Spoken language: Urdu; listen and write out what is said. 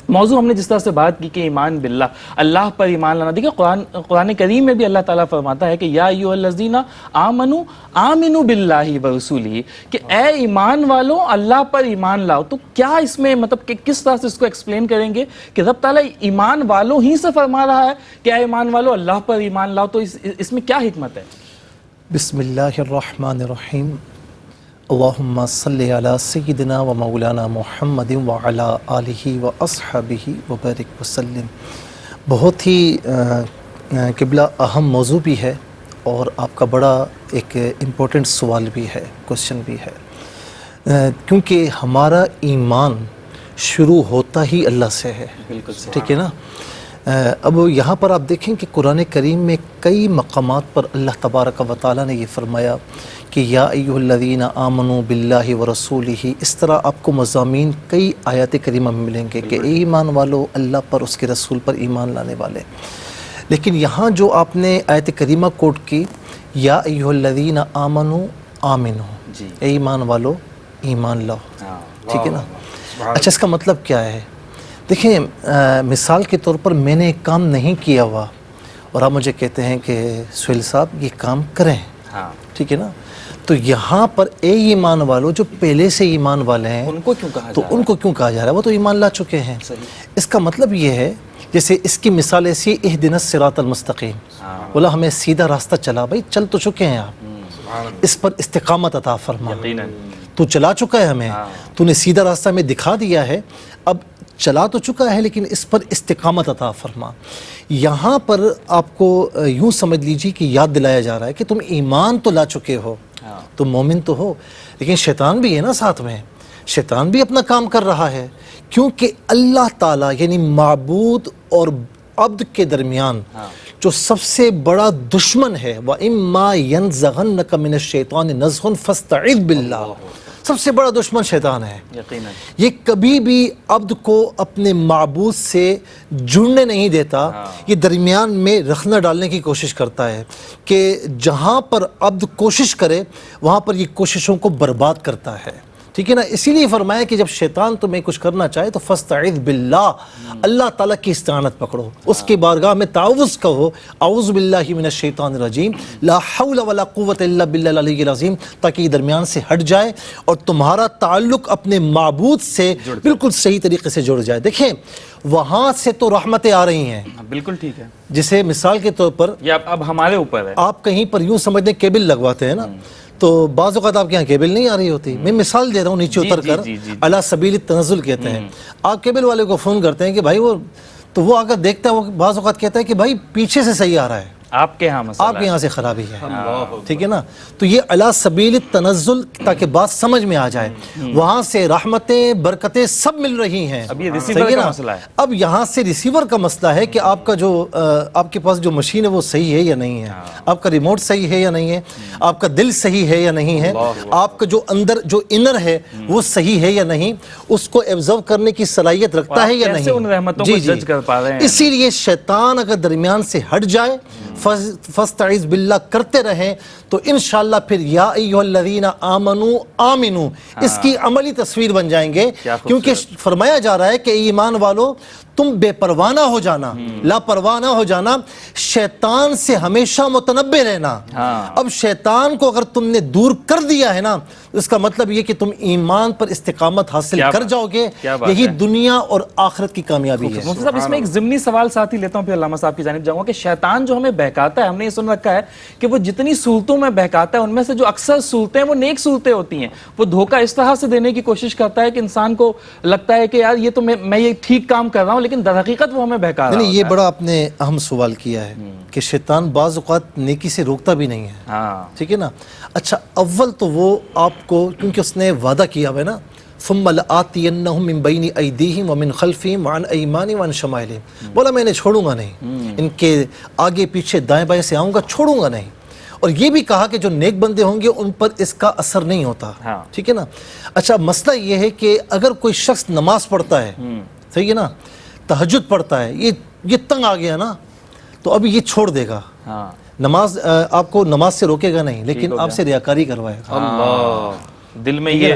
موضوع ہم نے جس طرح سے بات کی کہ ایمان باللہ، اللہ پر ایمان لانا، دیکھیں قرآن کریم میں بھی اللہ تعالیٰ فرماتا ہے کہ یا ایھا الذین آمنوا آمنوا باللہ ورسولہ، کہ اے ایمان والو اللہ پر ایمان لاؤ. تو کیا اس میں مطلب کہ کس طرح سے اس کو ایکسپلین کریں گے کہ رب تعالیٰ ایمان والوں ہی سے فرما رہا ہے کہ اے ایمان والو اللہ پر ایمان لاؤ، تو اس میں کیا حکمت ہے؟ بسم اللہ الرحمن الرحیم. اللہم صلی علی سیدنا و مولانا محمد وعلی آلہ و اصحابہ وبارک وسلم. بہت ہی قبلہ اہم موضوع بھی ہے اور آپ کا بڑا ایک امپورٹنٹ سوال بھی ہے، کوشچن بھی ہے، کیونکہ ہمارا ایمان شروع ہوتا ہی اللہ سے ہے. بالکل ٹھیک ہے نا. اب یہاں پر آپ دیکھیں کہ قرآن کریم میں کئی مقامات پر اللہ تبارک و تعالیٰ نے یہ فرمایا کہ یا ایھا الذین آمنوا باللہ ورسولہ. اس طرح آپ کو مضامین کئی آیات کریمہ میں ملیں گے کہ اے ایمان والو اللہ پر، اس کے رسول پر ایمان لانے والے. لیکن یہاں جو آپ نے آیت کریمہ کوٹ کی یا ایھا الذین آمنوا آمنوا، اے ایمان والو ایمان لاؤ. ٹھیک ہے نا. اچھا اس کا مطلب کیا ہے؟ دیکھیں مثال کے طور پر میں نے ایک کام نہیں کیا ہوا اور آپ مجھے کہتے ہیں کہ سہیل صاحب یہ کام کریں. ٹھیک ہے نا. تو یہاں پر اے ایمان والو جو پہلے سے ایمان والے ہیں ان کو کیوں کہا تو ان کو کیوں کہا جا رہا ہے؟ وہ تو ایمان لا چکے ہیں. اس کا مطلب یہ ہے جیسے اس کی مثال ایسی اہدنا الصراط المستقیم، بولا ہمیں سیدھا راستہ چلا. بھائی چل تو چکے ہیں آپ، اس پر استقامت عطا فرما. تو چلا چکا ہے ہمیں، تو نے سیدھا راستہ ہمیں دکھا دیا ہے، اب چلا تو چکا ہے لیکن اس پر استقامت عطا فرما. یہاں پر آپ کو یوں سمجھ لیجیے کہ یاد دلایا جا رہا ہے کہ تم ایمان تو لا چکے ہو، تم مومن تو ہو، لیکن شیطان بھی ہے نا ساتھ میں. شیطان بھی اپنا کام کر رہا ہے، کیونکہ اللہ تعالیٰ یعنی معبود اور عبد کے درمیان جو سب سے بڑا دشمن ہے، وَإِمَّا يَنزَغَنَّكَ مِنَ الشَّيْطَانِ نَزْغٌ فَاسْتَعِذْ بِاللَّهِ، سب سے بڑا دشمن شیطان ہے. یہ کبھی بھی عبد کو اپنے معبود سے جڑنے نہیں دیتا، یہ درمیان میں رخنہ ڈالنے کی کوشش کرتا ہے کہ جہاں پر عبد کوشش کرے وہاں پر یہ کوششوں کو برباد کرتا ہے. ٹھیک ہے نا. اسی لیے فرمایا کہ جب شیطان تمہیں کچھ کرنا چاہے تو فاستعذ باللہ، اللہ تعالیٰ کی استعانت پکڑو، اس کی بارگاہ میں تعوذ کہو، اعوذ باللہ من الشیطان الرجیم، لا حول ولا قوت الا باللہ العلی العظیم، تاکہ یہ درمیان سے ہٹ جائے اور تمہارا تعلق اپنے معبود سے بالکل صحیح طریقے سے جڑ جائے. دیکھیں وہاں سے تو رحمتیں آ رہی ہیں. بالکل ٹھیک ہے. جسے جسے مثال کے طور پر یہ اب ہمارے اوپر ہے، آپ کہیں پر یوں سمجھ دیں کیبل لگواتے ہیں نا، تو بعض اوقات آپ کے یہاں کیبل نہیں آ رہی ہوتی. میں مثال دے رہا ہوں، نیچے اتر کر علی سبیل التنزل کہتے ہیں. آپ کیبل والے کو فون کرتے ہیں کہ بھائی وہ اگر دیکھتا ہے، وہ بعض اوقات کہتا ہے کہ بھائی پیچھے سے صحیح آ رہا ہے، آپ کے ہاں مسئلہ، آپ کے یہاں سے خرابی ہے. ٹھیک ہے نا. تو یہ علی سبیل التنزل تاکہ بات سمجھ میں آ جائے، وہاں سے رحمتیں برکتیں سب مل رہی ہیں. اب یہ ریسیور کا مسئلہ ہے. اب یہاں سے ریسیور کا مسئلہ ہے کہ آپ کا جو آپ کے پاس جو مشین ہے وہ صحیح ہے یا نہیں ہے، آپ کا ریموٹ صحیح ہے یا نہیں ہے، آپ کا دل صحیح ہے یا نہیں ہے، آپ کا جو اندر جو انر ہے وہ صحیح ہے یا نہیں، اس کو ایبزرو کرنے کی صلاحیت رکھتا ہے یا نہیں. ان رحمتوں کو جج کر پا رہے ہیں. اسی لیے شیطان اگر درمیان سے ہٹ جائے، فاستعذ باللہ کرتے رہیں تو انشاءاللہ پھر یا ایھا الذین آمنوا آمنوا اس کی عملی تصویر بن جائیں گے. کیونکہ فرمایا جا رہا ہے کہ ایمان والو تم بے پرواہ نہ ہو جانا، لاپرواہ نہ ہو جانا، شیطان سے ہمیشہ متنبہ رہنا. اب شیطان کو اگر تم نے دور کر دیا ہے نا، اس کا مطلب یہ کہ تم ایمان پر استقامت حاصل کر جاؤ گے. یہی دنیا اور آخرت کی کامیابی ہے. مفتی صاحب اس میں ایک ضمنی سوال ساتھ ہی لیتا ہوں، پھر علامہ صاحب کی جانب جاؤں گا کہ شیطان جو ہمیں بہکاتا ہے، ہم نے یہ سن رکھا ہے کہ وہ جتنی صورتوں میں بہکاتا ہے ان میں سے جو اکثر صورتیں وہ نیک صورتیں ہوتی ہیں. وہ دھوکہ اس طرح سے دینے کی کوشش کرتا ہے کہ انسان کو لگتا ہے کہ یار یہ تو میں یہ ٹھیک کام کر رہا ہوں، لیکن در حقیقت وہ ہمیں بہکا رہا ہے. یہ بڑا آپ نے اہم سوال کیا ہے کہ شیطان بعض اوقات نیکی سے روکتا بھی نہیں ہے. ٹھیک ہے نا. اچھا اول تو وہ آپ کو، کیونکہ اس نے وعدہ کیا ہے نا، ثم لآتینہم من بین ایدیہم ومن خلفہم وعن ایمانہم وعن شمائلہم، بولا میں نے چھوڑوں گا نہیں، ان کے آگے پیچھے دائیں بائیں سے آؤں گا، چھوڑوں گا نہیں. اور یہ بھی کہا کہ جو نیک بندے ہوں گے ان پر اس کا اثر نہیں ہوتا. ٹھیک ہے نا. اچھا مسئلہ یہ ہے کہ اگر کوئی شخص نماز پڑھتا ہے، صحیح ہے نا، تہجد پڑھتا ہے، یہ تنگ آ گیا نا، تو اب یہ چھوڑ دے گا. نماز آپ کو نماز سے روکے گا نہیں، لیکن آپ سے ریاکاری کروائے گا. اللہ، دل میں یہ